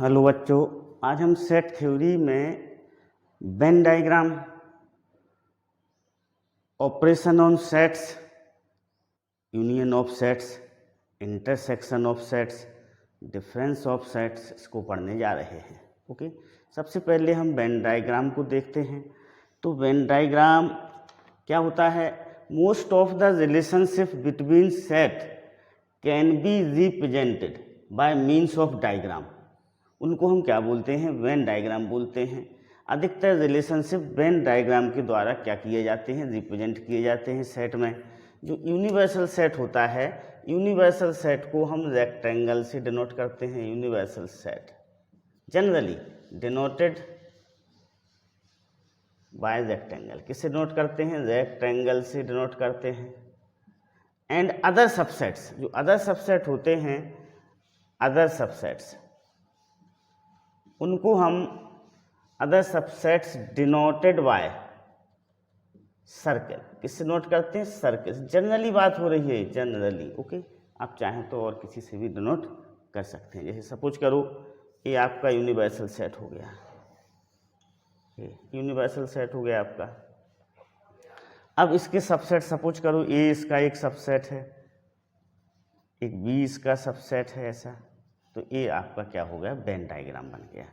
Hello बच्चों, आज हम सेट थ्योरी में Venn diagram, operation on sets, union of sets, intersection of sets, difference of sets इसको पढ़ने जा रहे हैं। ओके, सबसे पहले हम वेन डायग्राम को देखते हैं। तो वेन डायग्राम क्या होता है? Most of the relationship between set can be represented by means of diagram. उनको हम क्या बोलते हैं? वेन डायग्राम बोलते हैं। अधिकतर रिलेशनशिप वेन डायग्राम के द्वारा क्या किए जाते हैं? रिप्रेजेंट किए जाते हैं सेट में। जो यूनिवर्सल सेट होता है, यूनिवर्सल सेट को हम रेक्टेंगल से डिनोट करते हैं। Universal set generally denoted by rectangle. किससे डिनोट करते हैं? रेक्टेंगल से डिनोट करते हैं। एंड अदर सबसेट्स, जो अदर सबसेट होते हैं, अदर सबसेट्स, उनको हम other subsets denoted by circle. किससे नोट करते हैं? सर्कल। जनरली बात हो रही है, जनरली। ओके, आप चाहें तो और किसी से भी डिनोट कर सकते हैं। जैसे सपोज करो ये आपका यूनिवर्सल सेट हो गया, यूनिवर्सल सेट हो गया आपका। अब इसके सबसेट सपोज करो ए इसका एक सबसेट है, एक बी इसका सबसेट है, ऐसा। तो ये आपका क्या हो गया? वेन डायग्राम बन गया।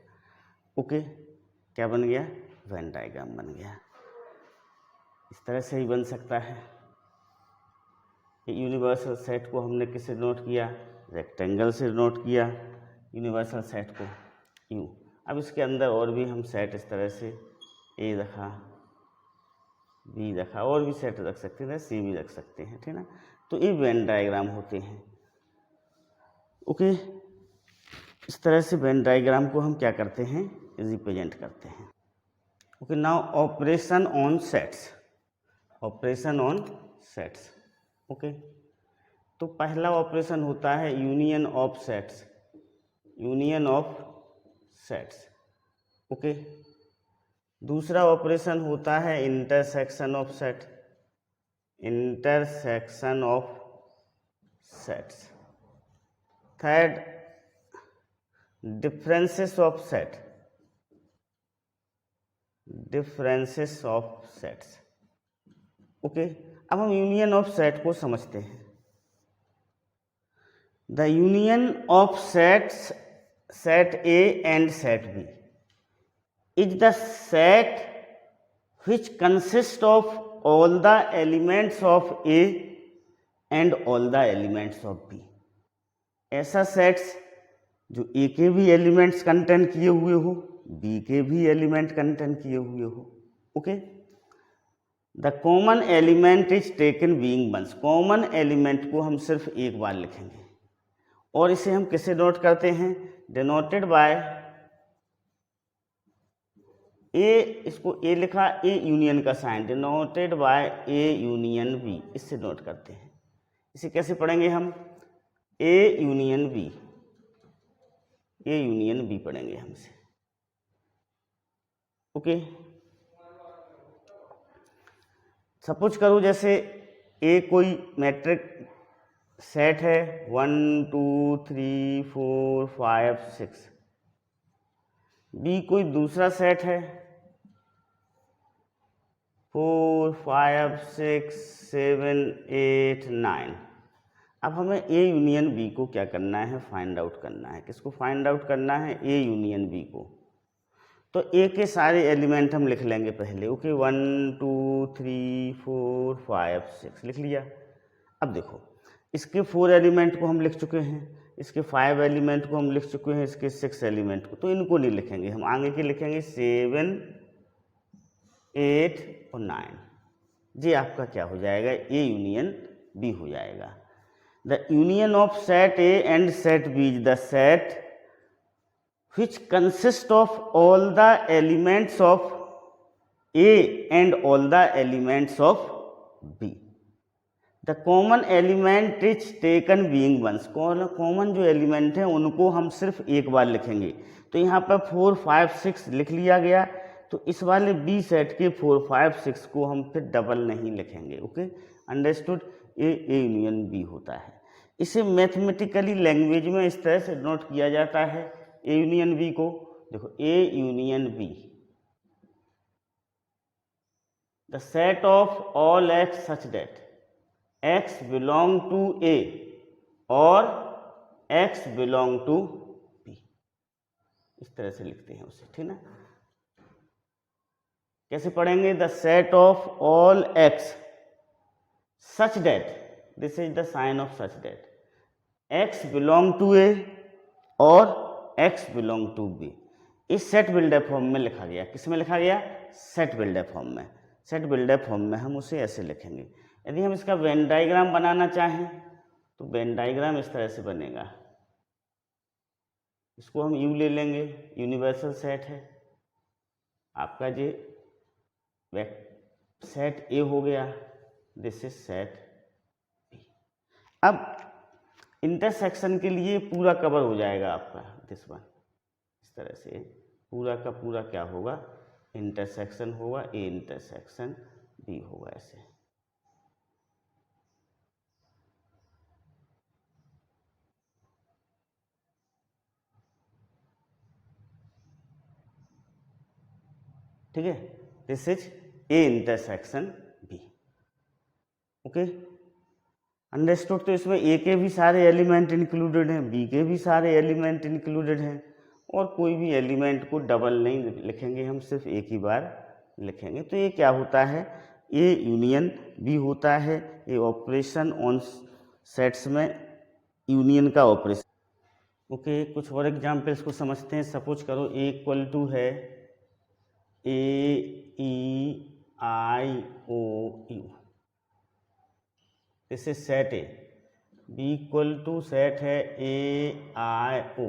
ओके, क्या बन गया? वेन डायग्राम बन गया। इस तरह से ही बन सकता है। यूनिवर्सल सेट को हमने किससे नोट किया? रेक्टेंगल से नोट किया यूनिवर्सल सेट को, यू। अब इसके अंदर और भी हम सेट इस तरह से ए रखा, बी रखा, और भी सेट रख सकते हैं, सी भी रख सकते हैं, ठीक ना। तो ये वेन डायग्राम होते हैं। ओके, इस तरह से वेन डायग्राम को हम क्या करते हैं? रिप्रेजेंट करते हैं। Okay, now operation on sets. Operation on sets. Okay, तो पहला ऑपरेशन होता है union of sets. Union of sets. Okay, दूसरा ऑपरेशन होता है intersection of set. Intersection of sets. Third, differences of set. Differences of sets. Okay, अब हम union of set को समझते हैं। The union of sets, set A and set B, is the set which consists of all the elements of A and all the elements of B। ऐसा sets जो ए के भी elements contain किए हुए हो, बी के भी एलिमेंट कंटेन किए हुए हो। Okay, the common element is taken being once. Common element को हम सिर्फ एक बार लिखेंगे, और इसे हम किससे नोट करते हैं? Denoted by A. इसको ए लिखा, ए यूनियन का sign, denoted by A union B, इससे नोट करते हैं। इसे कैसे पढ़ेंगे हम? A union B, A union B पढ़ेंगे हमसे। ओके, सपोज करो जैसे ए कोई मैट्रिक सेट है 1 2 3 4 5 6, बी कोई दूसरा सेट है 4 5 6 7 8 9। अब हमें ए यूनियन बी को क्या करना है? फाइंड आउट करना है। किसको फाइंड आउट करना है? ए यूनियन बी को। तो ए के सारे एलिमेंट हम लिख लेंगे पहले। ओके, 1 2 3 4 5 6 लिख लिया। अब देखो, इसके 4 एलिमेंट को हम लिख चुके हैं, इसके 5 एलिमेंट को हम लिख चुके हैं, इसके 6 एलिमेंट को, तो इनको नहीं लिखेंगे हम। आगे के लिखेंगे 7 8 और 9। जी आपका क्या हो जाएगा? ए यूनियन बी हो जाएगा। The union of set A and set B is the set which consist of all the elements of A and all the elements of B। The common element is taken being once। Common जो element हैं उनको हम सिर्फ एक बार लिखेंगे। तो यहाँ पर 4 5 6 लिख लिया गया, तो इस वाले बी सेट के 4 5 6 को हम फिर डबल नहीं लिखेंगे। Okay, understood? A union B होता है। इसे मैथमेटिकली लैंग्वेज में इस तरह से नोट किया जाता है ए यूनियन बी को, देखो A union B, the set of all x such that x belong to A और एक्स बिलोंग टू बी, इस तरह से लिखते हैं उसे, ठीक ना। कैसे पढ़ेंगे? The set of all x such that, this is the sign of such that x belong to A और एक्स बिलोंग टू बी। इस सेट बिल्डर फॉर्म में लिखा गया, किस में लिखा गया? सेट बिल्डर फॉर्म में। सेट बिल्डर फॉर्म में हम उसे ऐसे लिखेंगे। यदि हम इसका वेन डायग्राम बनाना चाहें तो वेन डायग्राम इस तरह से बनेगा, इसको हम यू ले लेंगे, यूनिवर्सल सेट है आपका, ये सेट ए हो गया, दिस इज सेट बी। अब इंटरसेक्शन के लिए पूरा कवर हो जाएगा आपका दिस वन, इस तरह से पूरा का पूरा क्या होगा? इंटरसेक्शन होगा, ए इंटरसेक्शन बी होगा ऐसे। ठीक है, this is A intersection B. Okay, understood. तो इसमें ए के भी सारे एलिमेंट इंक्लूडेड हैं, बी के भी सारे एलिमेंट इंक्लूडेड हैं, और कोई भी एलिमेंट को डबल नहीं लिखेंगे हम, सिर्फ एक ही बार लिखेंगे। तो ये क्या होता है? ए यूनियन बी होता है, ये ऑपरेशन ऑन सेट्स में यूनियन का ऑपरेशन। ओके, कुछ और एग्जाम्पल्स को समझते हैं। सपोज करो ए इक्वल टू है A E I O U, this is set A. B equal to set है ए आई ओ।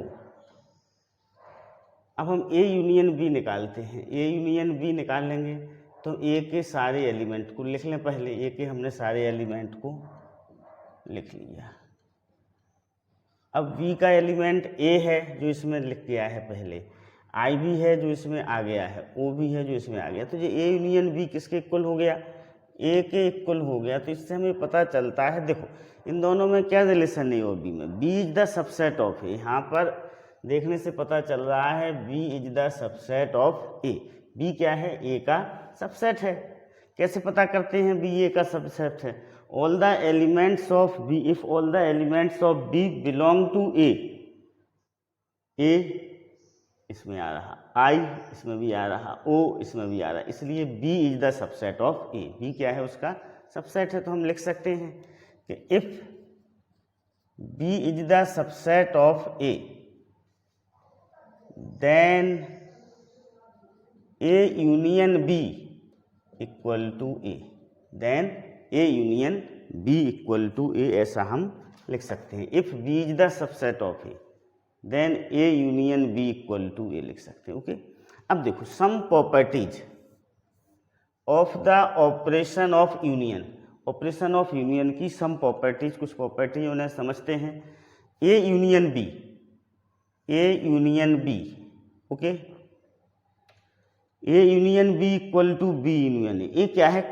अब हम ए यूनियन बी निकालते हैं। ए यूनियन बी निकाल लेंगे तो ए के सारे एलिमेंट को लिख लें पहले। ए के हमने सारे एलिमेंट को लिख लिया। अब बी का एलिमेंट ए है जो इसमें लिख के आया है पहले, आई भी है जो इसमें आ गया है, ओ भी है जो इसमें आ गया। तो ये ए यूनियन बी किसके इक्वल हो गया? ए के इक्वल हो गया। तो इससे हमें पता चलता है, देखो इन दोनों में क्या रिलेशन है? ओ बी में B is the subset of A. यहाँ पर देखने से पता चल रहा है B is the subset of A. B क्या है? ए का सबसेट है। कैसे पता करते हैं बी ए का सबसेट है? All the elements of B, if all the elements of B belong to A, A इसमें आ रहा, आई इसमें भी आ रहा, ओ इसमें भी आ रहा, इसलिए B is the subset of A. B क्या है? उसका सबसेट है। तो हम लिख सकते हैं कि if B is the subset of A then A union B equal to A, then A union B equal to A, ऐसा हम लिख सकते हैं। If B is the subset of A then A union B equal to A लिख सकते हैं। Okay, अब देखो some properties of the operation of union. Operation of union की सम प्रॉपर्टीज, कुछ प्रॉपर्टी उन्हें समझते हैं। A union B, A union B, okay, A union B equal to B union A. ये क्या है?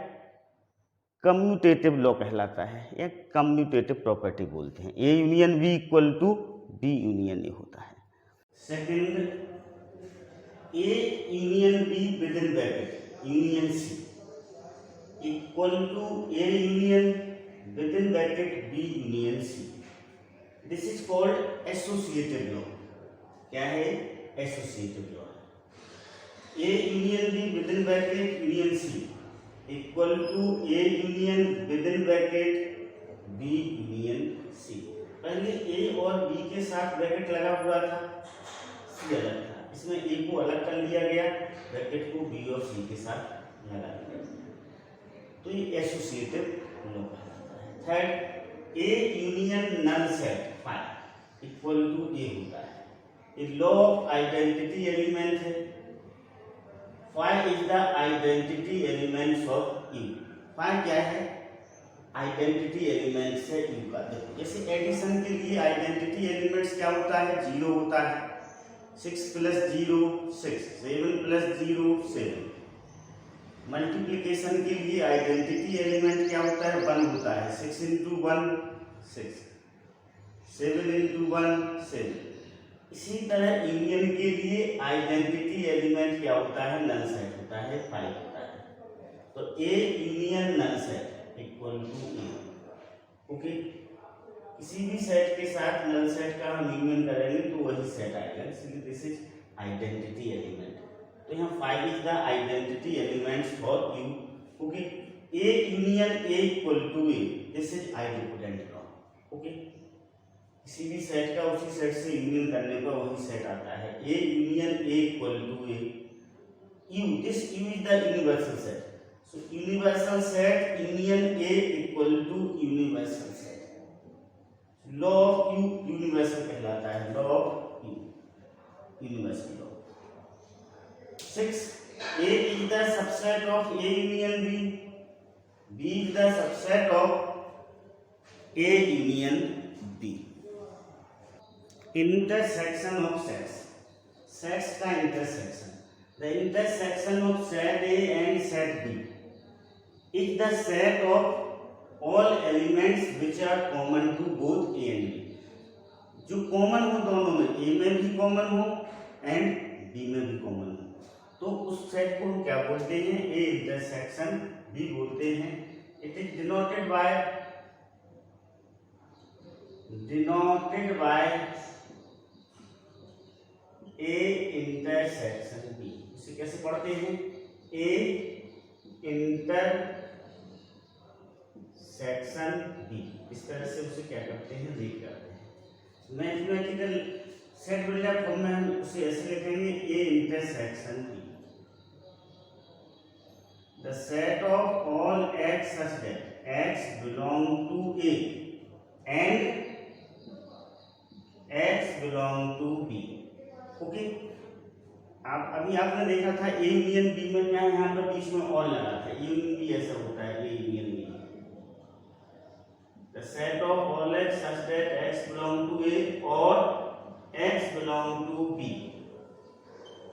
कम्यूटेटिव लॉ कहलाता है, या कम्यूटेटिव प्रॉपर्टी बोलते हैं। A union B equal to B union A होता है। Second, A union B within bracket union C equal to A union within bracket B union C. This is called associative law. क्या है? Associative law. A union B within bracket union C equal to A union within bracket B union C. पहले A और B के साथ bracket लगा हुआ था, सी अलग था, इसमें ए को अलग कर लिया गया, ब्रैकेट को बी और सी के साथ लगा दिया। तो ये एसोसिएटिव लॉ कहलाता है। Third, A union null set phi equal to A होता है। ये लॉ ऑफ आइडेंटिटी एलिमेंट है। Phi is the identity elements of U. Phi क्या है? आइडेंटिटी एलिमेंट्स है यू का। देखो जैसे एडिशन के लिए आइडेंटिटी एलिमेंट्स क्या होता है? 0 होता है। 6 + 0 6, 7 + 0 7। मल्टीप्लिकेशन के लिए आइडेंटिटी एलिमेंट क्या होता है? 1 होता है। 6 × 1 6, 7 × 1 7। इसी तरह यूनियन के लिए आइडेंटिटी एलिमेंट क्या होता है, नल सेट होता है, 5 होता है। तो A union null set equal to A. Okay, किसी भी सेट के साथ नल सेट का हम यूनियन करेंगे तो वही सेट आएगा, इसलिए दिस इज आइडेंटिटी एलिमेंट। तो यहाँ 5 is the identity elements for you. Okay, A union A equal to A, this is identity law. Okay, किसी भी सेट का उसी सेट से यूनियन करने पर वही सेट आता है। A union A equal to A, U, this U is the universal set. So universal set union A equal to universal set. Law of U universal कहलाता है, law of U universal law. 6, A is the subset of A union B. B is the subset of A union B. Intersection of sets. Sets का intersection. The intersection of set A and set B is the set of all elements which are common to both A and B. जो common हो दोनों में, A में भी common हो and B में भी कॉमन हो, तो उस सेट को हम क्या बोलते हैं, ए इंटरसेक्शन बी बोलते हैं। It is denoted by A intersection B. इसे कैसे पढ़ते हैं, ए इंटरसेक्शन बी, इस तरह से उसे क्या करते हैं, रीड करते हैं। मैथमेटिकल सेट बिल्डअप फॉर्म में हम उसे ऐसे लिखेंगे, A intersection B, the set of all x such that x belong to A and x belong to B। Okay, आप अभी आपने देखा था ए यूनियन बी में क्या है, यहाँ पर बीच में और लगा था, ए यूनियन बी ऐसा होता है, A union B. the set of all x such that x belong to A और x belong to B।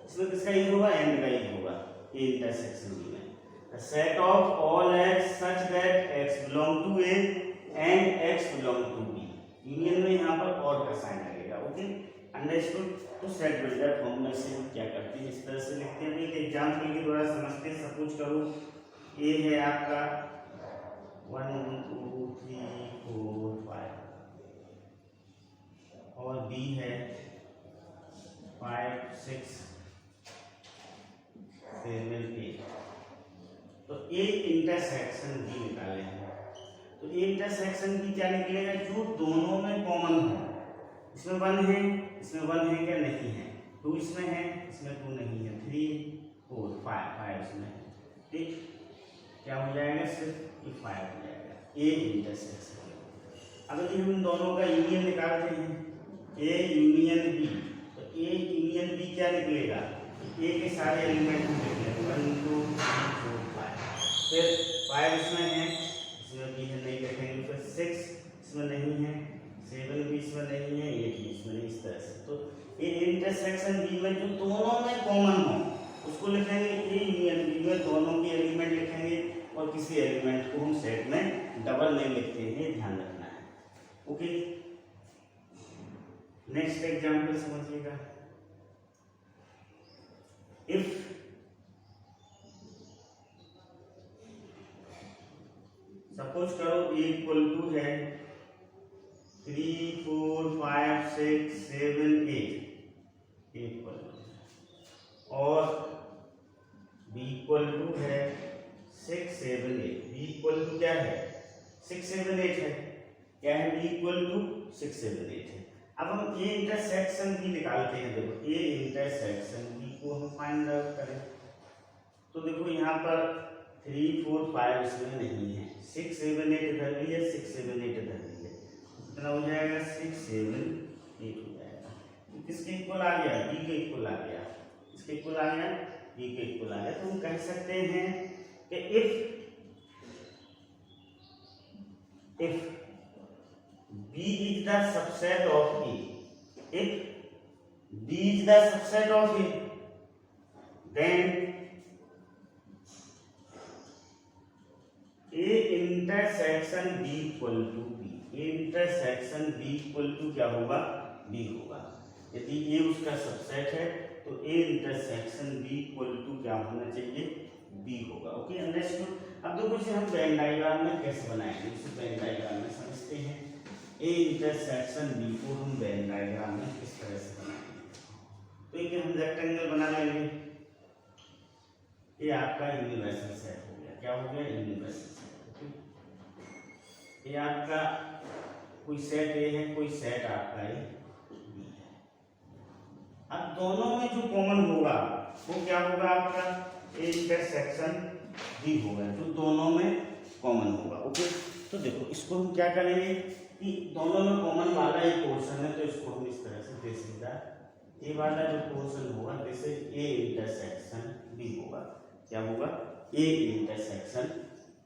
इसमें किसका यूज होगा, एंड का यूज होगा ए इंटरसेक्शन बी में। The set of all x such that x belong to A and x belong to B। Union में यहाँ पर और का साइन लगेगा। Okay, understood. तो सेट बिल्डर फॉर्म में से हम क्या करते हैं, इस तरह से लिखते हैं। एक एग्जांपल के द्वारा समझते हैं। सपोज करो ए है आपका 1 2 3 4 5 और बी है 5 6 7 8। तो ए इंटरसेक्शन बी निकाले हैं। तो ए इंटरसेक्शन बी क्या निकलेगा, जो दोनों में कॉमन हो। इसमें 1 है, इसमें 1 है क्या, नहीं है। 2 इसमें है, इसमें 2 नहीं है। 3 4 5 इसमें है। ठीक, क्या हो जाएगा, सिर्फ 5 हो जाएगा। A intersection. अब यदि हम दोनों का यूनियन निकालते हैं, ए यूनियन बी, तो ए यूनियन बी क्या निकलेगा, ए के सारे एलिमेंट निकलेंगे 1 2 3 4 5। फिर 5 इसमें है, इसमें भी है, नहीं रखेंगे। फिर 6 इसमें नहीं है, 7 भी इसमें नहीं है, 8 भी इसमें नहीं। इस तरह से तो ये इंटरसेक्शन बी में जो दोनों में कॉमन हो उसको लिखेंगे ए यूनियन बी में, दोनों के एलिमेंट लिखेंगे और किसी एलिमेंट को हम सेट में डबल नहीं लिखते हैं, ध्यान रखना है। ओके, नेक्स्ट एग्जांपल समझिएगा। इफ सपोज करो ए इक्वल टू है 3 4 5 6 7 8 इक्वल और बी इक्वल टू है 6 7 8। बी इक्वल टू क्या है, 6 7 8 है। क्या है, बी इक्वल टू 6 7 8 है। अब हम ए इंटरसेक्शन बी निकालते हैं। देखो ए इंटरसेक्शन बी को हम फाइंड आउट करें तो देखो यहाँ पर 3 4 5 इसमें नहीं है, 6 7 8 इधर भी है, 6 7 8 इधर भी है। कितना हो जाएगा, 6 7 8 हो जाएगा। तो किसके इक्वल आ गया, बी के इक्वल आ गया। किसके इक्वल आ गया, बी के इक्वल आ गया। तो हम कह सकते हैं कि if B is the subset of A, if B is the subset of A, then A intersection B equal to B। A intersection B equal to क्या होगा, B होगा। यदि ए उसका सबसेट है तो A intersection B equal to क्या होना चाहिए, बी होगा। Okay, understood. अब देखो इसे हम वेन डायग्राम में कैसे बनाएंगे, इसे वेन डायग्राम में समझते हैं। ए इंटरसेक्शन बी को हम वेन डायग्राम में किस तरह से बनाएंगे, तो एक हम रेक्टेंगल बना लेंगे। ये आपका यूनिवर्सल सेट हो गया, क्या हो गया, यूनिवर्सल सेट। ये आपका कोई सेट ए है, कोई सेट आपका ए बी है। अब दोनों में जो कॉमन होगा वो क्या होगा, आपका ए इंटरसेक्शन बी होगा, जो दोनों में कॉमन होगा। ओके, तो देखो इसको हम क्या करेंगे कि दोनों में कॉमन वाला एक पोर्शन है, तो इसको हम इस तरह से दे सीधा ए वाला जो पोर्शन होगा जैसे ए इंटरसेक्शन बी होगा, क्या होगा, ए इंटरसेक्शन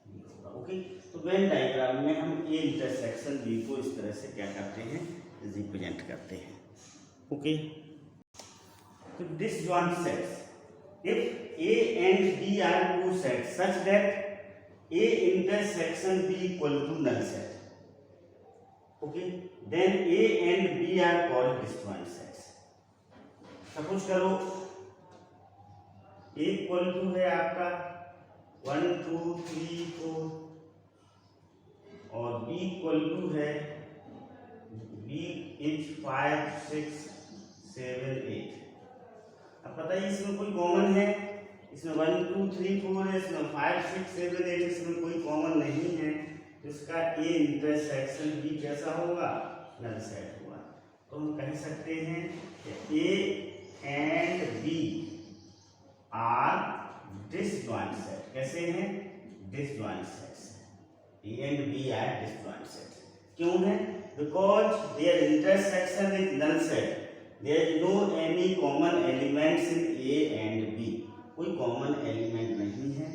बी होगा। ओके, तो वेन डायग्राम में हम ए इंटरसेक्शन बी को इस तरह से क्या करते हैं, रिप्रेजेंट करते हैं। ओके, तो this joint sets if A and B are two sets such that A intersection B equal to null set, okay, then A and B are called disjoint sets. Suppose करो A equal to है आपका 1 2 3 4 और B equal to है B is 5 6 7 8। अब बताइए इसमें कोई common है, इसमें 1 2 3 4 है, इसमें 5 6 7 8, इसमें कोई कॉमन नहीं है, तो इसका ए इंटरसेक्शन बी कैसा होगा, नल सेट होगा। तो हम कह सकते हैं कि A and B are disjoint set. कैसे हैं, disjoint sets. A and B are disjoint set. क्यों है, because their intersection is null set, there is no any common elements in A and B, कोई common element नहीं है।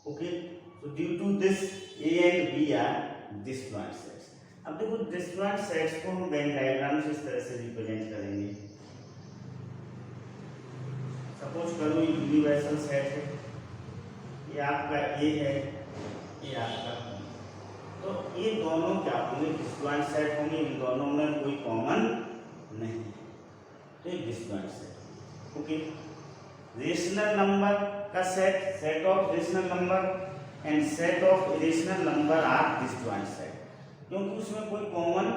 Okay, so due to this A and B are disjoint sets। अब देखो disjoint sets को हम when diagram से इस तरह से रिप्रेजेंट करेंगे। सपोज करो ये यूनिवर्सल सेट है, ये आपका A है, ये आपका B, तो ये दोनों क्या होंगे, डिसजॉइंट सेट होंगे, इन दोनों में कोई कॉमन नहीं, तो disjoint set. Okay, rational number का set, set of rational number and set of irrational number are disjoint set, क्योंकि उसमें कोई कॉमन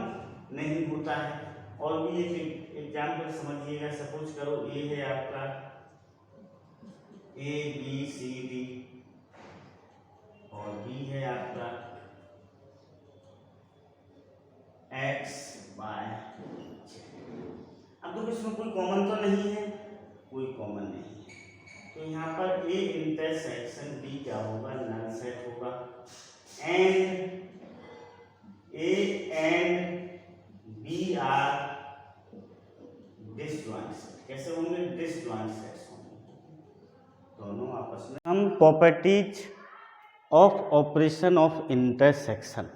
नहीं होता है। और भी एक एग्जांपल समझिएगा, सपोज करो ए है आपका ए बी सी डी और बी है आपका एक्स वाई। अब देखो इसमें कोई कॉमन तो नहीं है, कोई कॉमन नहीं है, तो यहाँ पर ए इंटरसेक्शन बी क्या होगा, नल सेट होगा। And A and B are disjoint set. कैसे होंगे, डिसजॉइंट सेट्स होंगे दोनों आपस में। हम properties of operation of intersection,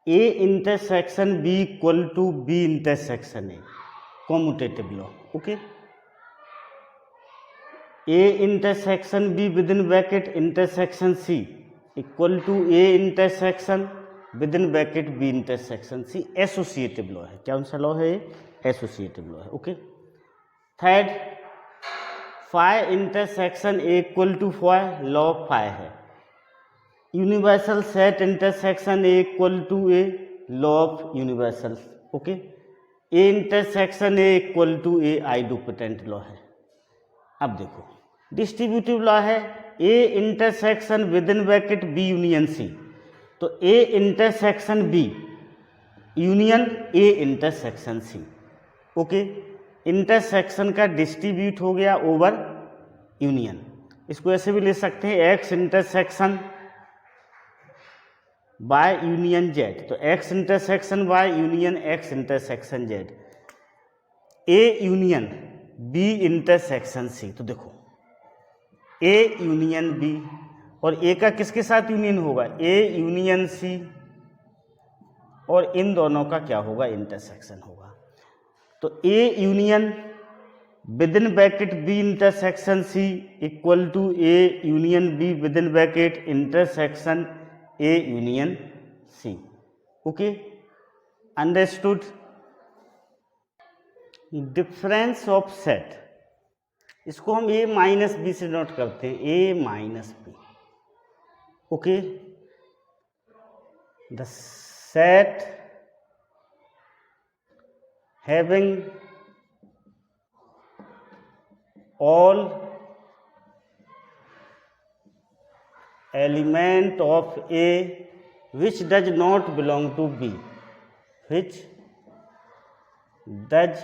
A intersection B equal to B intersection A, commutative law. Okay, A intersection B within bracket intersection C equal to A intersection within bracket B intersection C, associative law है। कौन सा law है, associative law है। Okay, third, phi intersection A equal to phi, law of phi है। Universal set intersection A equal to A, law of universal. Okay, A intersection A equal to A idempotent law है। अब देखो distributive law है, A intersection within bracket B union C, तो A intersection B union A intersection C. Okay, intersection का distribute हो गया over union. इसको ऐसे भी ले सकते हैं, x intersection by union z, तो x intersection by union x intersection z, A union B intersection C. तो देखो ए यूनियन बी, और ए का किसके साथ यूनियन होगा, ए यूनियन सी, और इन दोनों का क्या होगा, इंटरसेक्शन होगा। तो A union within bracket B intersection C equal to A union B within bracket intersection A union C. Okay, understood. Difference of set, इसको हम ए माइनस बी से नोट करते हैं, A minus B. Okay, the set having all element of A which does not belong to B, which does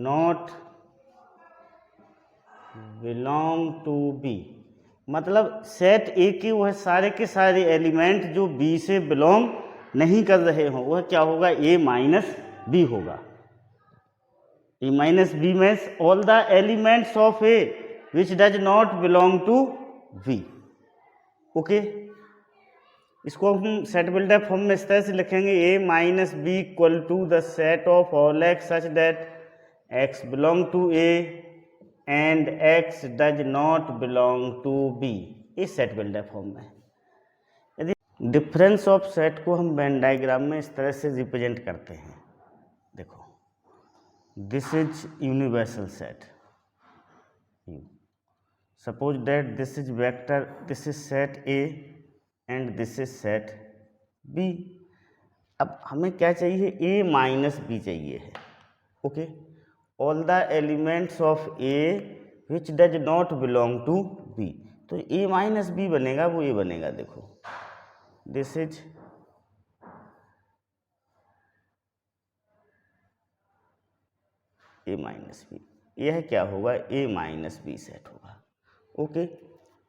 not belong to B, मतलब set ए के वह सारे के सारे एलिमेंट जो बी से बिलोंग नहीं कर रहे हों वह क्या होगा, ए माइनस बी होगा। A minus B means all the elements of A which does not belong to B. Okay, इसको हम सेट बिल्डर फॉर्म में इस तरह से लिखेंगे, A minus B equal to the set of all x such that x belong to A and x does not belong to B, इस set builder form में। यदि डिफरेंस ऑफ सेट को हम वेन डायग्राम में इस तरह से represent करते हैं, देखो this is universal set. Suppose that this is vector, this is set A and this is set B. अब हमें क्या चाहिए, A माइनस बी चाहिए है। Okay, all the elements of A which does not belong to B, तो A minus B बनेगा, वो ये बनेगा, देखो this is A minus B, यह क्या होगा, ए माइनस बी सेट होगा। Okay,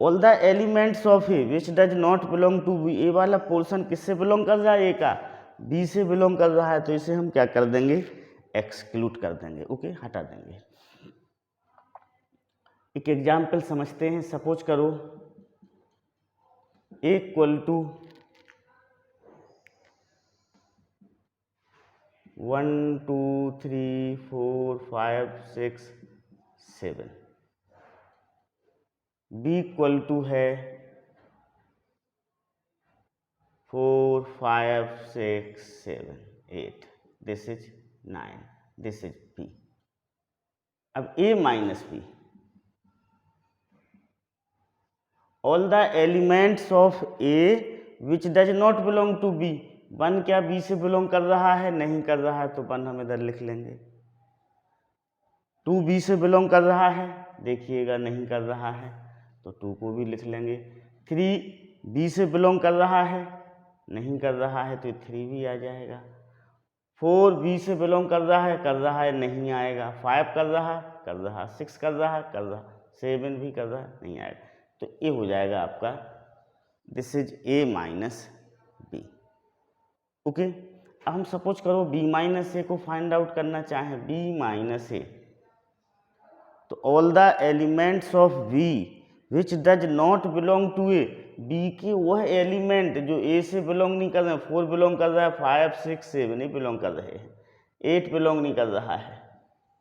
all the elements of A which does not belong to B, A वाला पोर्शन किससे बिलोंग कर रहा है, ए का बी से बिलोंग कर रहा है, तो इसे हम क्या कर देंगे, एक्सक्लूड कर देंगे। ओके, हटा देंगे। एक एग्जाम्पल समझते हैं, सपोज करो A equal to 1 2 3 4 5 6 7, B equal to है 4 5 6 7 8, this is 9, this is B. अब A minus B, all the elements of A which does not belong to B, one क्या बी से बिलोंग कर रहा है, नहीं कर रहा है, तो वन हम इधर लिख लेंगे। 2 बी से बिलोंग कर रहा है, देखिएगा नहीं कर रहा है, तो 2 को भी लिख लेंगे। 3 बी से बिलोंग कर रहा है, नहीं कर रहा है, तो 3 भी आ जाएगा। 4 बी से बिलोंग कर रहा है, नहीं आएगा। 5 कर रहा, 6 कर रहा, 7 भी कर रहा, नहीं आएगा, तो ये हो जाएगा आपका, this is A minus B. Okay, अब हम सपोज करो बी माइनस ए को फाइंड आउट करना चाहें, बी माइनस ए, तो all the elements of B which does not belong to A, B के वह एलिमेंट जो ए से बिलोंग नहीं कर रहे हैं, 4 बिलोंग कर रहा है, 5 6 7 नहीं बिलोंग कर रहे हैं, 8 बिलोंग नहीं कर रहा है,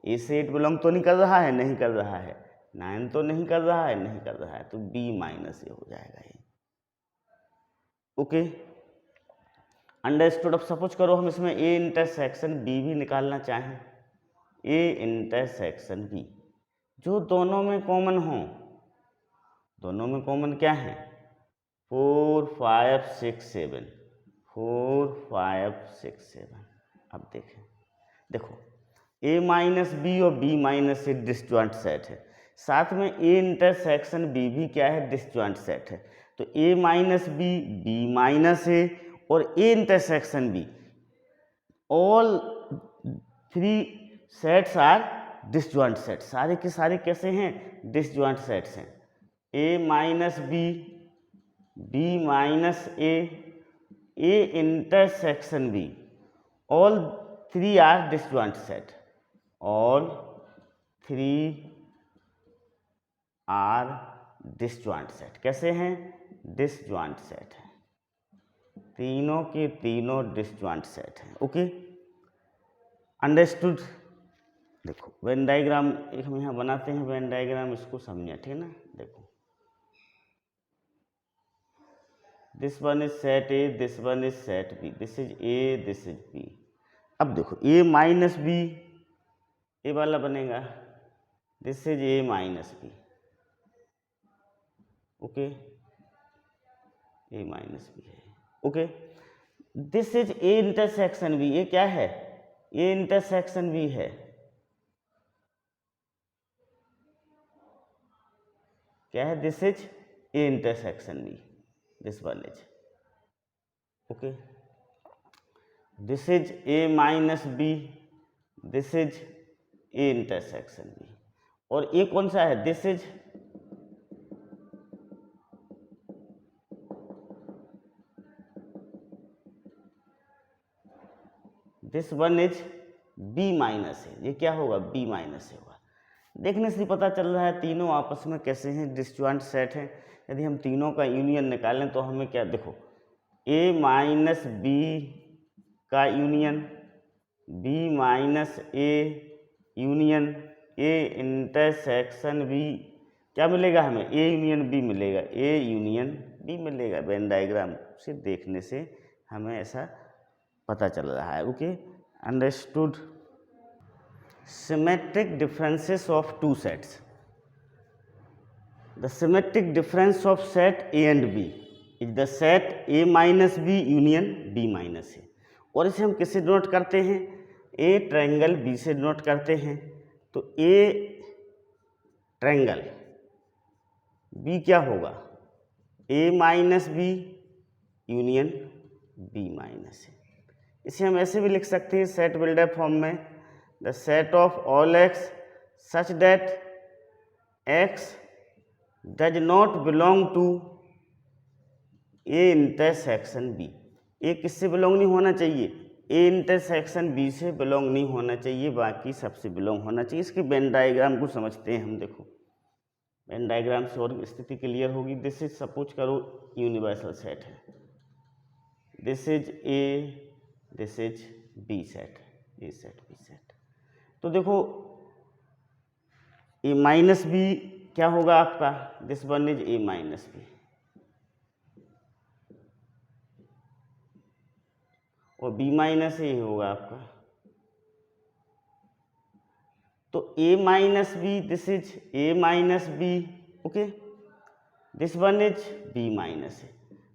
ए से 8 बिलोंग तो नहीं कर रहा है, नहीं कर रहा है, 9 तो नहीं कर रहा है, नहीं कर रहा है, तो बी माइनस ए हो जाएगा ये। Okay, understood. अब सपोज करो हम इसमें ए इंटरसेक्शन बी भी निकालना चाहें, ए इंटरसेक्शन बी, जो दोनों में कॉमन हो, दोनों में कॉमन क्या है, 4 5 6 7, 4 5 6 7। अब देखें, देखो ए माइनस बी और बी माइनस ए डिसजॉइंट सेट है, साथ में ए इंटरसेक्शन बी भी क्या है, डिसजॉइंट सेट है, तो A minus B, B minus A और A intersection B, all 3 sets are disjoint set, सारे के सारे कैसे हैं, डिसजॉइंट सेट्स हैं। A minus B, B minus A intersection B, all 3 are disjoint set, all 3 are disjoint set. कैसे हैं, disjoint set है, तीनों के तीनों डिसजॉइंट सेट हैं। Okay, understood. देखो वेन डायग्राम एक हम यहाँ बनाते हैं, वेन डायग्राम इसको समझिए, ठीक है ना। देखो this one is set A, this one is set B, this is A, this is B. अब देखो ए माइनस बी ए वाला बनेगा this is A minus B, okay, A minus B है, okay. This is A intersection B, ये क्या है, A intersection B है, क्या है, this is A intersection B, this one is, okay. This is A minus B, this is A intersection B, और A कौन सा है, this is this one is B minus है, ये क्या होगा, बी माइनस है होगा। देखने से पता चल रहा है तीनों आपस में कैसे हैं, डिसजॉइंट सेट हैं। यदि हम तीनों का यूनियन निकालें तो हमें क्या, देखो ए माइनस बी का union, B minus A union A intersection B, क्या मिलेगा हमें, ए यूनियन बी मिलेगा, ए यूनियन बी मिलेगा। वेन डायग्राम से देखने से हमें ऐसा पता चल रहा है, okay. Understood. symmetric differences of two sets. The symmetric difference of set A and B is the set A minus B union B minus A, और इसे हम किससे डिनोट करते हैं, A ट्रायंगल B से डिनोट करते हैं। तो A ट्रायंगल B क्या होगा, A minus B union B minus A। इसे हम ऐसे भी लिख सकते हैं सेट बिल्डर फॉर्म में, the set of all x such that x does not belong to a intersection b। ए किससे बिलोंग नहीं होना चाहिए, ए इंटरसेक्शन बी से बिलोंग नहीं होना चाहिए, बाकी सबसे बिलोंग होना चाहिए। इसके वेन डायग्राम को समझते हैं हम, देखो वेन डायग्राम से और स्थिति क्लियर होगी। दिस इज, सपोज करो यूनिवर्सल सेट है, this is A, this is B set, A set B set. तो देखो ए माइनस बी क्या होगा आपका, this one is A minus B, और बी माइनस ए होगा आपका। तो A minus B, this is A minus B, okay, this one is B minus A.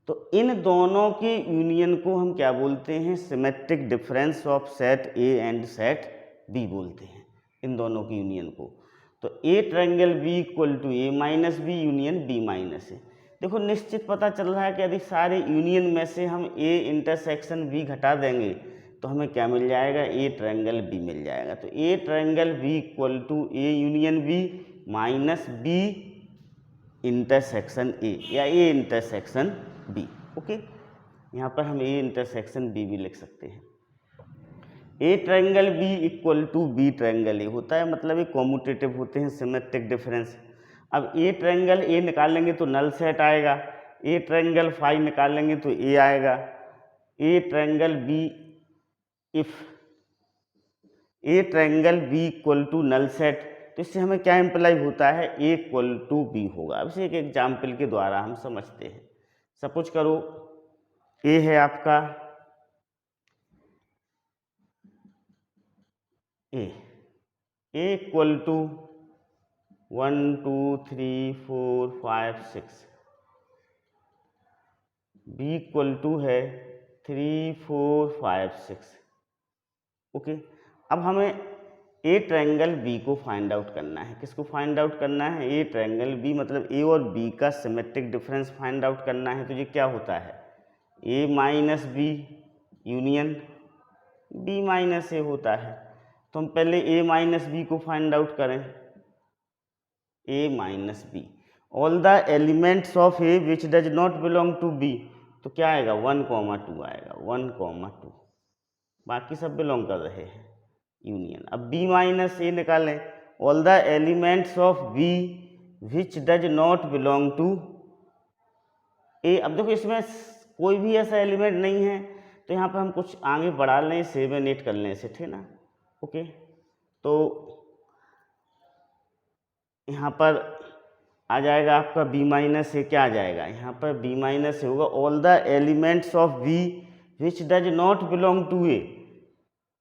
तो इन दोनों के यूनियन को हम क्या बोलते हैं, symmetric difference of set A and set B बोलते हैं, इन दोनों की यूनियन को। तो A triangle B equal to A minus B union B minus A. देखो निश्चित पता चल रहा है कि यदि सारे यूनियन में से हम ए इंटरसेक्शन बी घटा देंगे तो हमें क्या मिल जाएगा, ए ट्रायंगल बी मिल जाएगा। तो A triangle B equal to A union B minus B intersection A, या ए इंटरसेक्शन बी, ओके। यहाँ पर हम ए इंटरसेक्शन बी भी लिख सकते हैं। A triangle B equal to B triangle A होता है, मतलब ये कॉम्यूटेटिव होते हैं, सिमेट्रिक डिफरेंस। अब ए ट्रायंगल ए निकालेंगे तो नल सेट आएगा, ए ट्रायंगल फाई निकालेंगे तो ए आएगा। A triangle B, if A triangle B equal to null set, तो इससे हमें क्या इम्प्लाई होता है, ए इक्वल टू बी होगा। अब इसे एक एग्जाम्पल के द्वारा हम समझते हैं। सपोज करो ए है आपका A equal to 1 2 3 4 5 6, B equal to है 3 4 5 6, ओके। अब हमें ए ट्रायंगल बी को फाइंड आउट करना है। किसको फाइंड आउट करना है, ए ट्रायंगल बी, मतलब ए और बी का सिमेट्रिक डिफरेंस फाइंड आउट करना है। तो ये क्या होता है, A minus B union B minus A होता है। तो हम पहले ए माइनस बी को फाइंड आउट करें, A minus B, all the elements of A which does not belong to B, तो क्या आएगा 1,2 आएगा, 1,2, बाकी सब बिलोंग कर रहे हैं यूनियन। अब बी माइनस ए निकालें, all the elements of B which does not belong to A. अब देखो इसमें कोई भी ऐसा एलिमेंट नहीं है, तो यहाँ पर हम कुछ आगे बढ़ा लें, 7 8 कर लें इसे, ठीक ना, ओके। तो यहाँ पर आ जाएगा आपका बी माइनस ए, क्या आ जाएगा यहाँ पर, बी माइनस ए होगा all the elements of B which does not belong to A.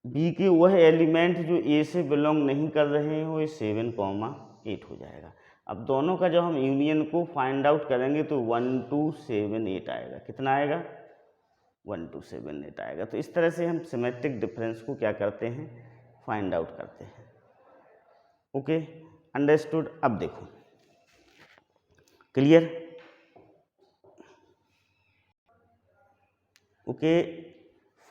B के वह एलिमेंट जो ए से बिलोंग नहीं कर रहे हैं वो 7,8 हो जाएगा। अब दोनों का जब हम यूनियन को फाइंड आउट करेंगे तो 1 2 7 8 आएगा। कितना आएगा? 1 2 7 8 आएगा। तो इस तरह से हम सिमेट्रिक डिफरेंस को क्या करते हैं? फाइंड आउट करते हैं। Okay, understood. अब देखो, clear? Okay,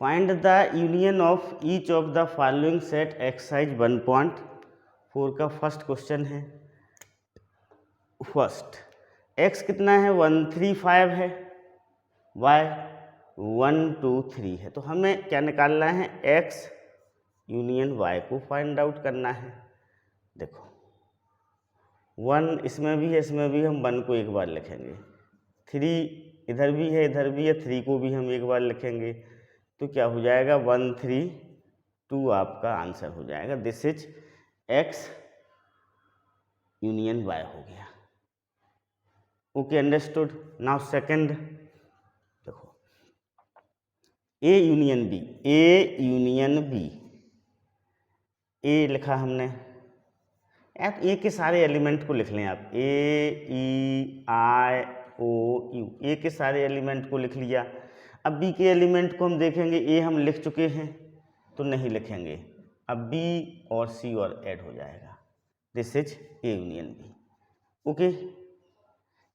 find the union of each of the following set exercise 1.4 का फर्स्ट क्वेश्चन है। फर्स्ट, एक्स कितना है? 1 3 5 है, वाई 1 2 3 है। तो हमें क्या निकालना है? एक्स यूनियन वाई को फाइंड आउट करना है। देखो 1 इसमें भी है, इसमें भी हम 1 को एक बार लिखेंगे, 3 इधर भी है, इधर भी है, 3 को भी हम एक बार लिखेंगे। तो क्या हो जाएगा? 1 3 2 आपका आंसर हो जाएगा। This is x union y हो गया। Okay, understood. नाउ सेकंड, देखो A union B, A union B, A लिखा हमने। आप ए के सारे एलिमेंट को लिख लें, आप ए ई आई ओ यू, ए के सारे एलिमेंट को लिख लिया। अब बी के एलिमेंट को हम देखेंगे, ए हम लिख चुके हैं तो नहीं लिखेंगे, अब बी और सी और ऐड हो जाएगा। This is A union B. Okay,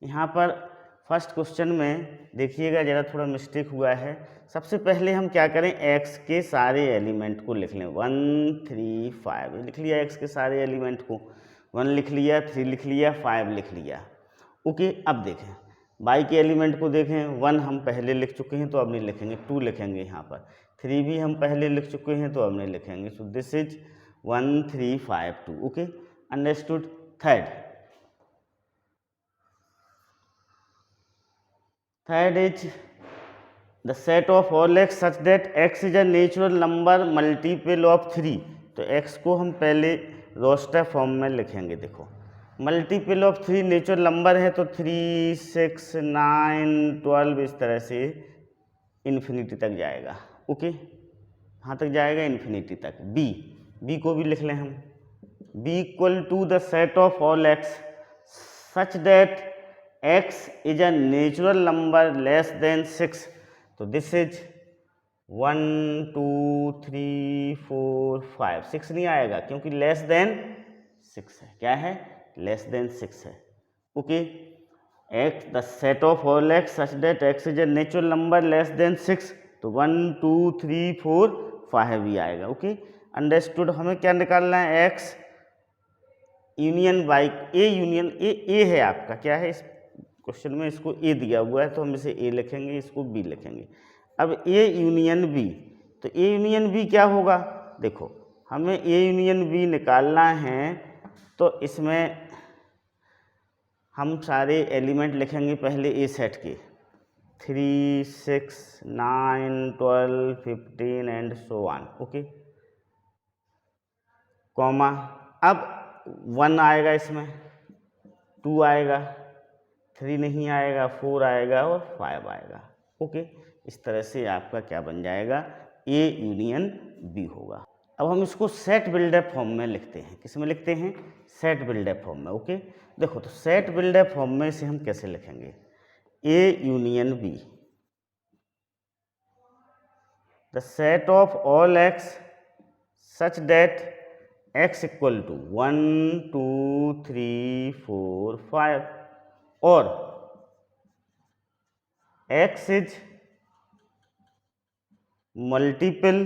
यहाँ पर फर्स्ट क्वेश्चन में देखिएगा जरा थोड़ा मिस्टेक हुआ है। सबसे पहले हम क्या करें? एक्स के सारे एलिमेंट को लिख लें। 1 3 5 लिख लिया, एक्स के सारे एलिमेंट को, 1 लिख लिया, 3 लिख लिया, 5 लिख लिया। ओके, अब देखें वाई के एलिमेंट को देखें। 1 हम पहले लिख चुके हैं तो अब नहीं लिखेंगे, 2 लिखेंगे यहाँ पर, 3 भी हम पहले लिख चुके हैं तो अब नहीं लिखेंगे। सो this is 1 3 5 2। Okay, understood. Third is the set of all x such that x is a natural number multiple of 3। तो एक्स को हम पहले रोस्टर फॉर्म में लिखेंगे। देखो मल्टीपल ऑफ 3 नेचुरल नंबर है तो 3 6 9 12 इस तरह से इन्फिनिटी तक जाएगा। ओके, कहाँ तक जाएगा? इन्फिनिटी तक। बी को भी लिख लें हम, B equal to the set of all x such that x is a natural number less than 6। तो this is 1 2 3 4 5, 6 नहीं आएगा क्योंकि लेस देन 6 है। क्या है? लेस देन 6 है। Okay, x the set of all x such that x is a natural number less than 6। तो 1 2 3 4 5 भी आएगा। Okay, understood. हमें क्या निकालना है? x union y, A union A है आपका, क्या है इस क्वेश्चन में? इसको ए दिया हुआ है तो हम इसे ए लिखेंगे, इसको बी लिखेंगे। अब ए यूनियन बी, तो ए यूनियन बी क्या होगा? देखो हमें ए यूनियन बी निकालना है तो इसमें हम सारे एलिमेंट लिखेंगे पहले ए सेट के, 3 6 9 12 15 and so on. Okay, comma, अब 1 आएगा, इसमें 2 आएगा, 3 नहीं आएगा, 4 आएगा और 5 आएगा। ओके, इस तरह से आपका क्या बन जाएगा? ए यूनियन बी होगा। अब हम इसको सेट बिल्डर फॉर्म में लिखते हैं। किस में लिखते हैं? सेट बिल्डर फॉर्म में। ओके, देखो तो सेट बिल्डर फॉर्म में से हम कैसे लिखेंगे? A union B, the set of all x such that x equal to 1 2 3 4 5 और x is multiple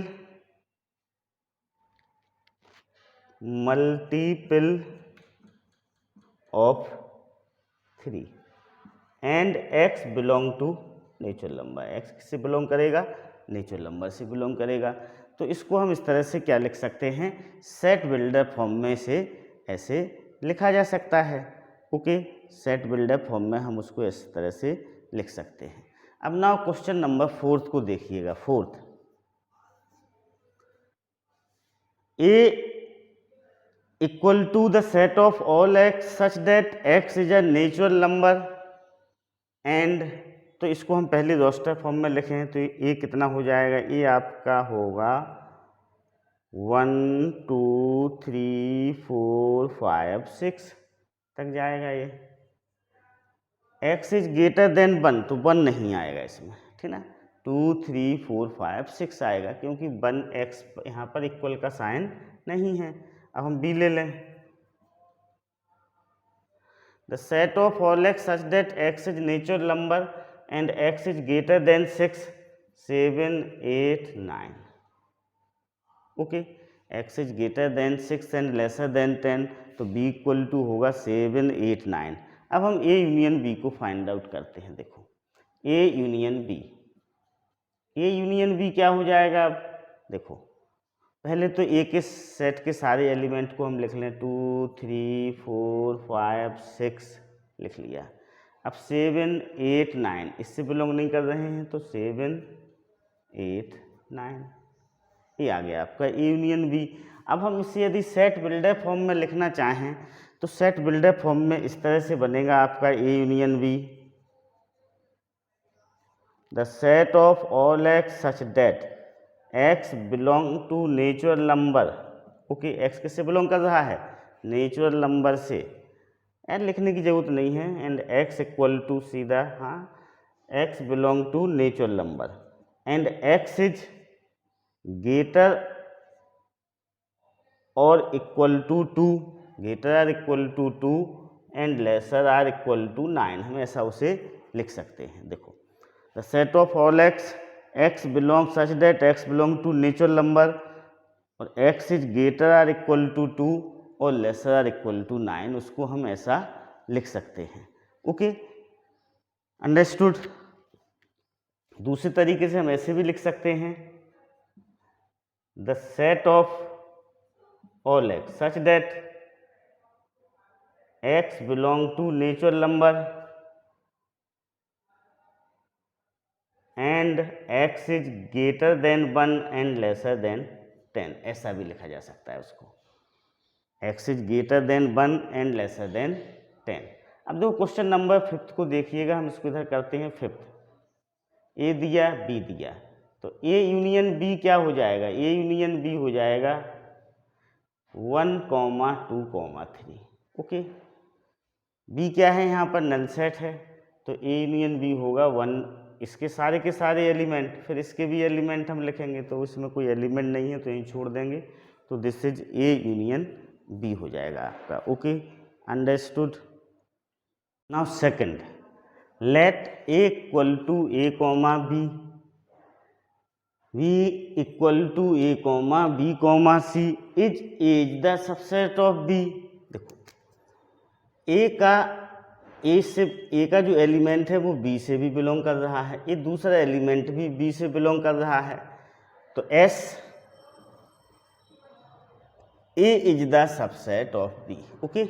of 3 and x belong to natural number. x किससे बिलोंग करेगा? नेचुरल नंबर से बिलोंग करेगा। तो इसको हम इस तरह से क्या लिख सकते हैं? सेट बिल्डर फॉर्म में से ऐसे लिखा जा सकता है। ओके, सेट बिल्डर फॉर्म में हम उसको इस तरह से लिख सकते हैं। अब नाउ क्वेश्चन नंबर 4 को देखिएगा। 4, A equal to the set of all x such that x is a natural number and, तो इसको हम पहले रोस्टर फॉर्म में लिखें तो ए कितना हो जाएगा? ए आपका होगा 1 2 3 4 5 6 तक जाएगा ये। x इज ग्रेटर देन 1 तो 1 नहीं आएगा इसमें, ठीक ना। 2 3 4 5 6 आएगा क्योंकि 1 x यहाँ पर इक्वल का साइन नहीं है। अब हम b ले लें। The set of all x such that x is natural number and x is greater than 6 7 8 9। Okay, x is greater than 6 and lesser than 10 तो b इक्वल टू होगा 7 8 9। अब हम a यूनियन b को find out करते हैं। देखो a union b क्या हो जाएगा। अब देखो पहले तो a के सेट के सारे एलिमेंट को हम लिख लें। 2 3 4 5 6 लिख लिया। अब 7 8 9 इससे बिलोंग नहीं कर रहे हैं तो 7 8 9 ये आ गया आपका ए यूनियन बी। अब हम इसे यदि सेट बिल्डर फॉर्म में लिखना चाहें तो सेट बिल्डर फॉर्म में इस तरह से बनेगा आपका A union B. The set of all x such that x belong to natural number. Okay, x किससे बिलोंग कर रहा है, नेचुरल नंबर से। एंड लिखने की जरूरत नहीं है। एंड एक्स इक्वल टू सीधा, हाँ, x belong to natural number and x is greater और equal to 2, greater or equal to 2 and lesser or equal to 9। हम ऐसा उसे लिख सकते हैं। देखो the set of all x, x belong such that x belong to natural number और x is greater or equal to 2 और laser or equal to 9, उसको हम ऐसा लिख सकते हैं। Okay, understood. दूसरे तरीके से हम ऐसे भी लिख सकते हैं। The set of all x such that x belong to natural number and x is greater than 1 and lesser than 10, ऐसा भी लिखा जा सकता है उसको। X is greater than 1 and lesser than 10। अब देखो क्वेश्चन नंबर 5 को देखिएगा, हम इसको इधर करते हैं 5। ए दिया बी दिया तो ए यूनियन बी क्या हो जाएगा, ए यूनियन बी हो जाएगा 1, 2, 3। ओके, बी क्या है, यहाँ पर नल सेट है तो ए यूनियन बी होगा 1, इसके सारे के सारे एलिमेंट, फिर इसके भी एलिमेंट हम लिखेंगे तो इसमें कोई एलिमेंट नहीं है तो यहीं छोड़ देंगे, तो this is A union B हो जाएगा आपका। Okay, understood. Now second, let A equal to A comma B, B equal to A comma B comma C is the subset of B. देखो ए का जो एलिमेंट है वो B से भी बिलोंग कर रहा है, ये दूसरा एलिमेंट भी बी से बिलोंग कर रहा है, तो as A is the subset of B. Okay,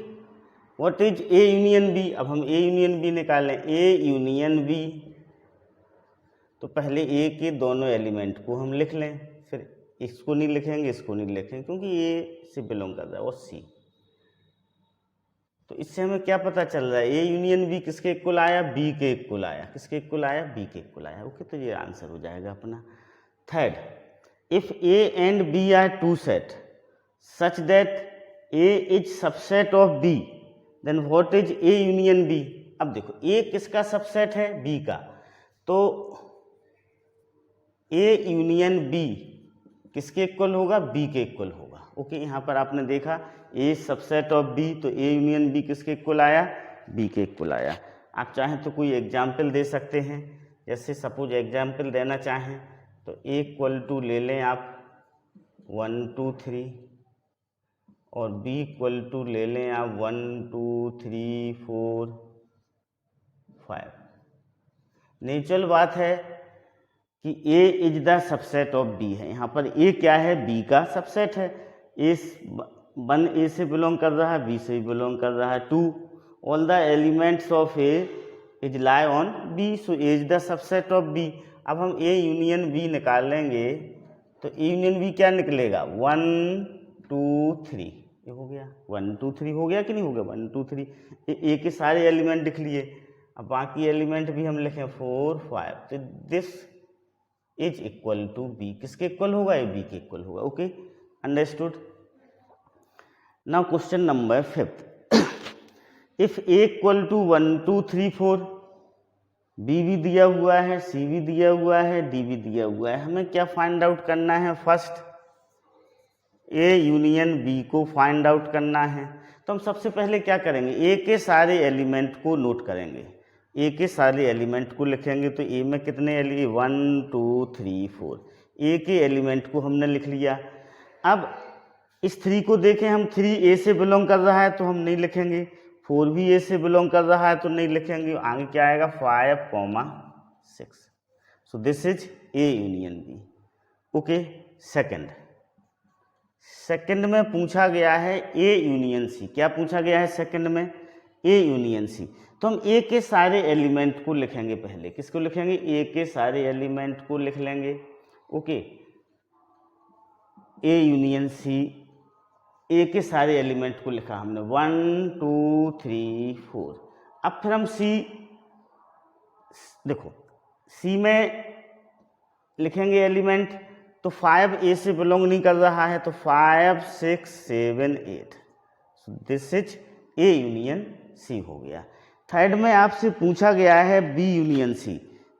what is A union B. अब हम ए यूनियन बी निकालें। ए यूनियन बी तो पहले ए के दोनों एलिमेंट को हम लिख लें, फिर इसको नहीं लिखेंगे, इसको नहीं लिखेंगे क्योंकि ए से बिलोंग कर रहा है और सी। तो इससे हमें क्या पता चल रहा है, ए यूनियन बी किसके इक्वल आया, बी के इक्वल आया। किसके इक्वल आया, बी के इक्वल आया। ओके, तो ये आंसर हो जाएगा अपना। Third, if A and B are two set such that A is subset of B then what is A union B. अब देखो ए किसका सबसेट है, बी का, तो ए यूनियन बी किसके इक्वल होगा, बी के इक्वल होगा। ओके, यहाँ पर आपने देखा ए सबसेट ऑफ बी तो ए यूनियन बी किसके इक्वल आया, बी के इक्वल आया। आप चाहें तो कोई एग्जाम्पल दे सकते हैं, जैसे सपोज एग्जाम्पल देना चाहें तो ए इक्वल टू ले लें आप 1 2 3 और बी इक्वल टू ले लें आप 1 2 3 4 5। नेचुरल बात है कि A is the subset of B है, यहाँ पर A क्या है, B का सबसेट है। A 1 A से बिलोंग कर रहा है, B से बिलोंग कर रहा है 2। All the elements of A is lie on B, so A is the subset of B। अब हम A यूनियन B निकाल लेंगे तो A यूनियन B क्या निकलेगा, 1 2 3, ये हो गया 1 2 3 हो गया कि नहीं हो गया, 1 2 3। A के सारे एलिमेंट लिख लिए, अब बाकी एलिमेंट भी हम लिखें 4 5, तो this is equal to B. किसके इक्वल होगा, ये बी के इक्वल होगा। Okay, understood. Now question number 5th, if A equal to 1 2 3 4, B भी दिया हुआ है, सी भी दिया हुआ है, डी भी दिया हुआ है, हमें क्या फाइंड आउट करना है? फर्स्ट ए यूनियन बी को फाइंड आउट करना है। तो हम सबसे पहले क्या करेंगे, ए के सारे एलिमेंट को नोट करेंगे, ए के सारे एलिमेंट को लिखेंगे। तो ए में कितने एलिमेंट, 1 2 3 4, ए के एलिमेंट को हमने लिख लिया। अब इस 3 को देखें हम, 3 ए से बिलोंग कर रहा है तो हम नहीं लिखेंगे, 4 भी ए से बिलोंग कर रहा है तो नहीं लिखेंगे। आगे क्या आएगा, 5, 6। So this is A union B. Okay, second में पूछा गया है ए यूनियन सी। क्या पूछा गया है सेकंड में? A union C. तो हम ए के सारे एलिमेंट को लिखेंगे पहले। किसको लिखेंगे? ए के सारे एलिमेंट को लिख लेंगे। ओके, ए यूनियन सी, ए के सारे एलिमेंट को लिखा हमने, 1 2 3 4। अब फिर हम सी, देखो सी में लिखेंगे एलिमेंट, तो 5 ए से बिलोंग नहीं कर रहा है, तो 5 6 7 8। So this is A union C हो गया। थर्ड में आपसे पूछा गया है बी यूनियन सी।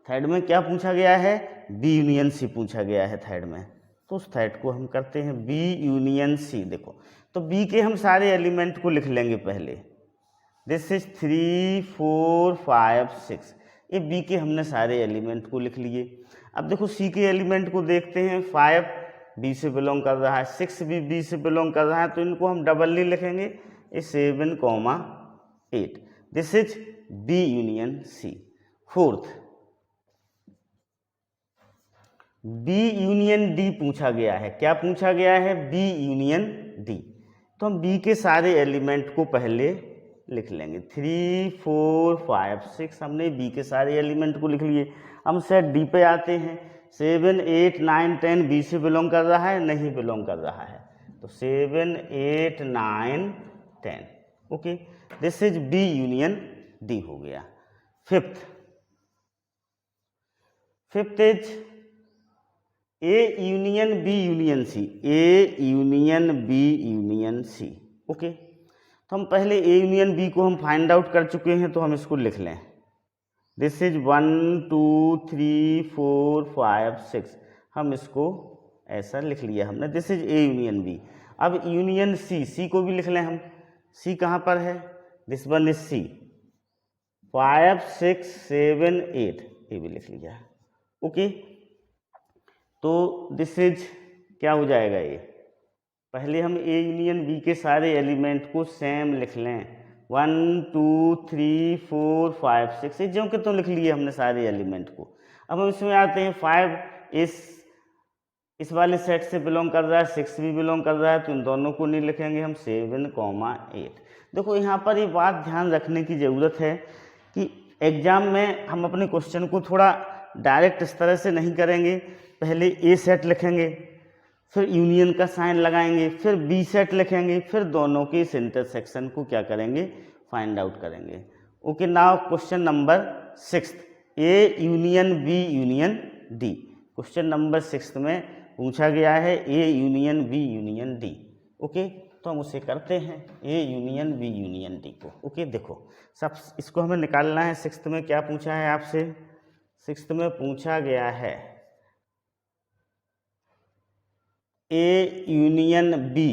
थर्ड में क्या पूछा गया है? बी यूनियन सी पूछा गया है थर्ड में। तो उस थर्ड को हम करते हैं बी यूनियन सी। देखो, तो बी के हम सारे एलिमेंट को लिख लेंगे पहले। दिस इज 3 4 5 6, ये बी के हमने सारे एलिमेंट को लिख लिए। अब देखो सी के एलिमेंट को देखते हैं, 5 बी से बिलोंग कर रहा है, 6 भी बी से बिलोंग कर रहा है, तो इनको हम डबल नहीं लिखेंगे, ये 7, 8। This is B union C. Fourth, B union D पूछा गया है। क्या पूछा गया है? B union D. तो हम बी के सारे एलिमेंट को पहले लिख लेंगे, 3 4 5 6, हमने बी के सारे एलिमेंट को लिख लिए। हम सेट डी पे आते हैं, 7 8 9 10 बी से बिलोंग कर रहा है? नहीं बिलोंग कर रहा है, तो 7 8 9 10। Okay, this is B union D हो गया। Fifth is A union B union C. A union B union C. Okay, तो हम पहले ए यूनियन बी को हम फाइंड आउट कर चुके हैं, तो हम इसको लिख लें। दिस इज 1 2 3 4 5 6, हम इसको ऐसा लिख लिया हमने। This is A union B. अब यूनियन सी, सी को भी लिख लें हम। सी कहाँ पर है? दिस वन इज सी, 5 6 7 8, ये भी लिख लिया। ओके, तो दिस इज क्या हो जाएगा? ये पहले हम ए यूनियन बी के सारे एलिमेंट को सेम लिख लें, 1 2 3 4 5 6, ये जो कि तो लिख लिए हमने सारे एलिमेंट को। अब हम इसमें आते हैं, 5 इस वाले सेट से बिलोंग कर रहा है, 6 भी बिलोंग कर रहा है, तो इन दोनों को नहीं लिखेंगे हम, 7, 8। देखो यहाँ पर ये बात ध्यान रखने की ज़रूरत है कि एग्जाम में हम अपने क्वेश्चन को थोड़ा डायरेक्ट इस तरह से नहीं करेंगे। पहले ए सेट लिखेंगे, फिर यूनियन का साइन लगाएंगे, फिर बी सेट लिखेंगे, फिर दोनों के इस इंटरसेक्शन को क्या करेंगे? फाइंड आउट करेंगे। Okay, now question number 6, A union B union D. Question number 6 में पूछा गया है A union B union D. ओके, तो हम उसे करते हैं, A union B union D को। ओके, देखो सब इसको हमें निकालना है। 6 में क्या पूछा है आपसे? 6 में पूछा गया है A union B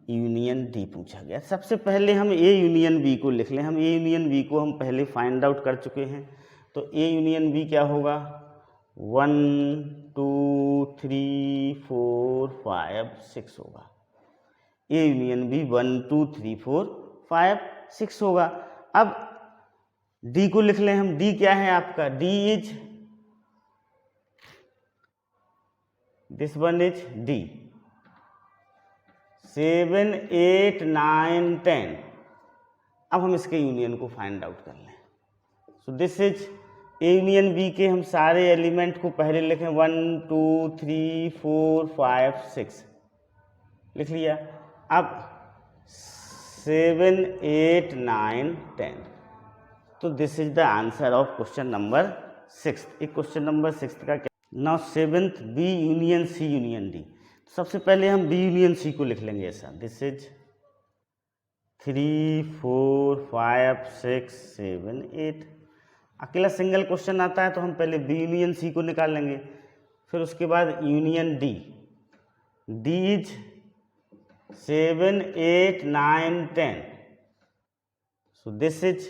union D पूछा गया। सबसे पहले हम ए यूनियन बी को लिख लें। हम ए यूनियन बी को हम पहले फाइंड आउट कर चुके हैं, तो ए यूनियन बी क्या होगा? 1 2 3 4 5 6 होगा। ए यूनियन बी 1 2 3 4 5 6 होगा। अब डी को लिख लें हम। डी क्या है आपका? D is, this one is D, 7 8 9 10। अब हम इसके यूनियन को फाइंड आउट कर लें। So this is A union B के हम सारे एलिमेंट को पहले लिखें, 1 2 3 4 5 6 लिख लिया। अब 7 8 9 10, तो this is the answer of question number 6। एक क्वेश्चन नंबर 6 का क्या? Now 7th B union C union D. सबसे पहले हम बी यूनियन सी को लिख लेंगे ऐसा, दिस इज 3 4 5 6 7 8। अकेला सिंगल क्वेश्चन आता है तो हम पहले बी यूनियन सी को निकाल लेंगे, फिर उसके बाद union D, D is 7 8 9 10, so this is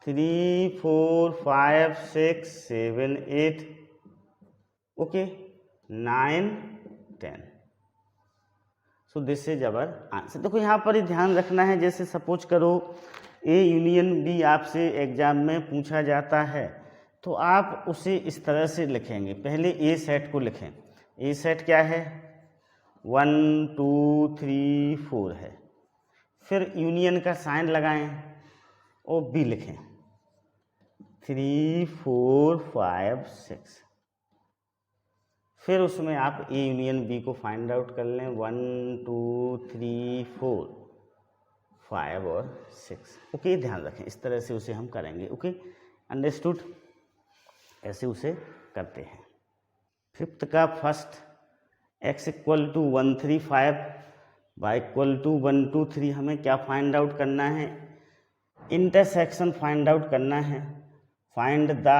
3 4 5 6 7 8, okay 9 10, so this is our answer. देखो यहाँ पर ही ध्यान रखना है, जैसे सपोज करो ए यूनियन बी आपसे एग्जाम में पूछा जाता है तो आप उसे इस तरह से लिखेंगे। पहले ए सेट को लिखें, ए सेट क्या है 1 2 3 4 है, फिर यूनियन का साइन लगाएं और बी लिखें 3 4 5 6, फिर उसमें आप ए यूनियन बी को फाइंड आउट कर लें 1 2 3 4 5 और 6, ओके ध्यान रखें इस तरह से उसे हम करेंगे, ओके अंडरस्टूड, ऐसे उसे करते हैं। फिफ्थ का first x equal to 1 3 5 y equal to 1 2 3, हमें क्या फाइंड आउट करना है, इंटरसेक्शन फाइंड आउट करना है, फाइंड द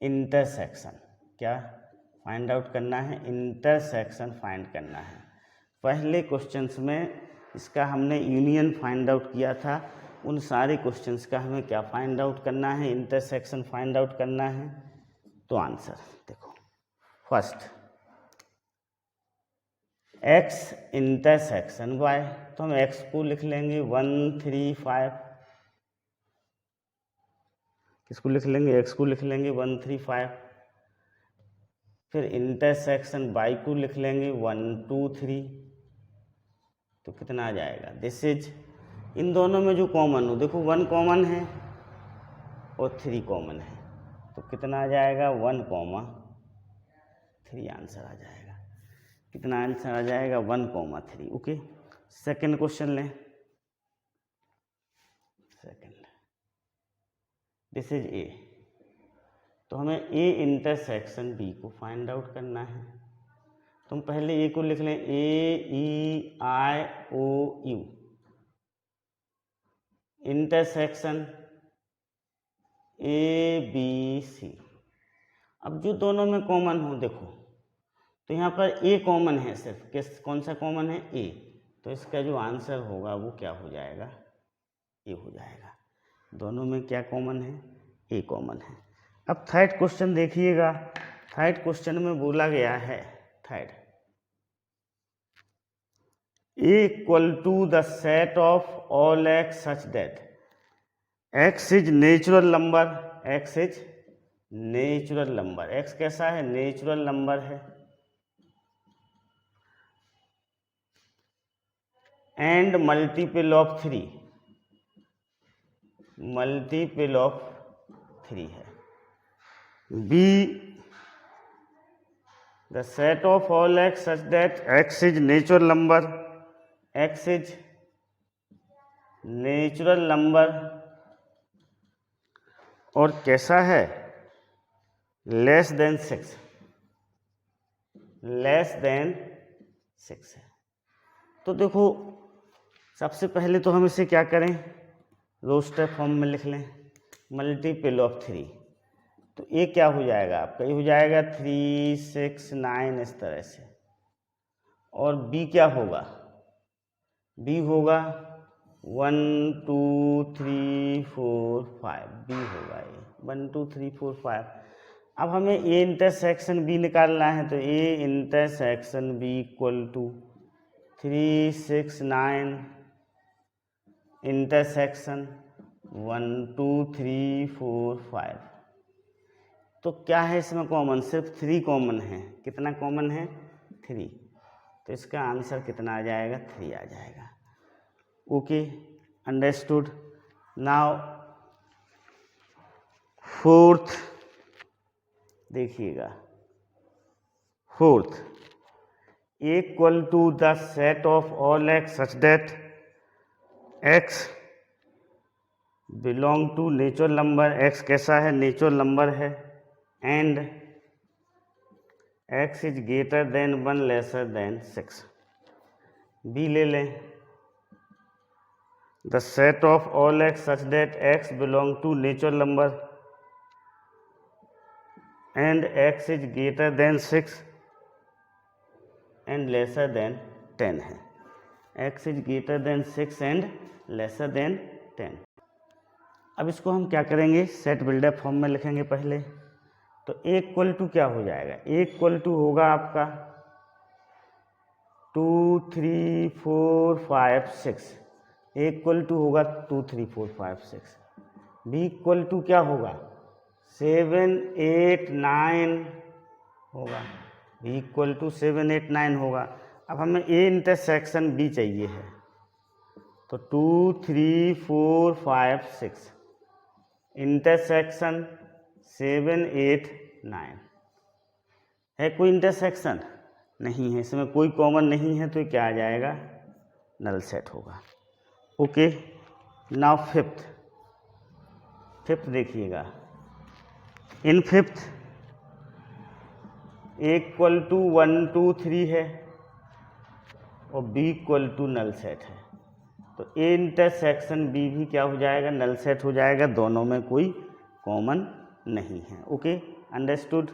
इंटरसेक्शन, क्या फाइंड आउट करना है, इंटरसेक्शन फाइंड करना है। पहले क्वेश्चंस में इसका हमने यूनियन फाइंड आउट किया था, उन सारे क्वेश्चंस का हमें क्या फाइंड आउट करना है, इंटरसेक्शन फाइंड आउट करना है। तो आंसर देखो, फर्स्ट x इंटरसेक्शन y, तो हम x को लिख लेंगे 1 3 5, किसको लिख लेंगे, x को लिख लेंगे 1 3 5, फिर इंटरसेक्शन y को लिख लेंगे 1 2 3, तो कितना आ जाएगा, दिस इज, इन दोनों में जो कॉमन हो, देखो 1 कॉमन है और 3 कॉमन है, तो कितना आ जाएगा 1 3 आंसर आ जाएगा, कितना आंसर आ जाएगा 1 3, ओके। सेकंड क्वेश्चन लें, सेकंड, दिस इज ए, तो हमें ए इंटरसेक्शन बी को फाइंड आउट करना है, तो हम पहले ए को लिख लें A E I O U, intersection A B C। अब जो दोनों में कॉमन हो, देखो तो यहाँ पर ए कॉमन है सिर्फ, कौन सा कॉमन है, ए, तो इसका जो आंसर होगा वो क्या हो जाएगा, ए हो जाएगा। दोनों में क्या कॉमन है, ए कॉमन है। अब थर्ड क्वेश्चन देखिएगा, थर्ड क्वेश्चन में बोला गया है, third A equal to the set of all x such that x is natural number, x is natural number, x कैसा है, नेचुरल नंबर है, and multiple of 3, multiple of 3 है, b the set of all x such that x is natural number, x is natural number और कैसा है, less than 6, less than 6 है। तो देखो सबसे पहले तो हम इसे क्या करें, रोस्टर फॉर्म में लिख लें, मल्टीपल ऑफ 3, तो ये क्या हो जाएगा आपका, ये हो जाएगा 3 6 9 इस तरह से, और b क्या होगा, b होगा 1 2 3 4 5, b होगा ये 1 2 3 4 5। अब हमें ए इंटरसेक्शन b निकालना है, तो A intersection b equal to 3 6 9 intersection 1 2 3 4 5, तो क्या है इसमें कॉमन, सिर्फ 3 कॉमन है, कितना कॉमन है 3, तो इसका आंसर कितना आ जाएगा, 3 आ जाएगा, ओके अंडरस्टूड। नाउ फोर्थ देखिएगा, fourth equal to the set of all x such that x belong to natural number, x कैसा है, नेचुरल नंबर है, and x is greater than 1 lesser than 6। B ले लें, the set of all x such that x belong to natural number and x is greater than 6 and lesser than 10 है। x is greater than 6 and lesser than 10। अब इसको हम क्या करेंगे, set builder form में लिखेंगे पहले। तो a इक्वल टू क्या हो जाएगा, a इक्वल टू होगा आपका 2 3 4 5 6। a इक्वल टू होगा 2 3 4 5 6। b इक्वल टू क्या होगा 7 8 9 होगा। b इक्वल टू 7 8 9 होगा। अब हमें a इंटरसेक्शन b चाहिए है, तो 2 3 4 5 6 इंटरसेक्शन 7 8 9 है। कोई इंटरसेक्शन नहीं है, इसमें कोई कॉमन नहीं है, तो क्या आ जाएगा, नल सेट होगा। ओके, नाउ फिफ्थ देखिएगा। In fifth a equal to 1 2 3 है और b equal to null set है, तो a इंटरसेक्शन b भी क्या हो जाएगा, नल सेट हो जाएगा। दोनों में कोई कॉमन नहीं है। Okay, understood.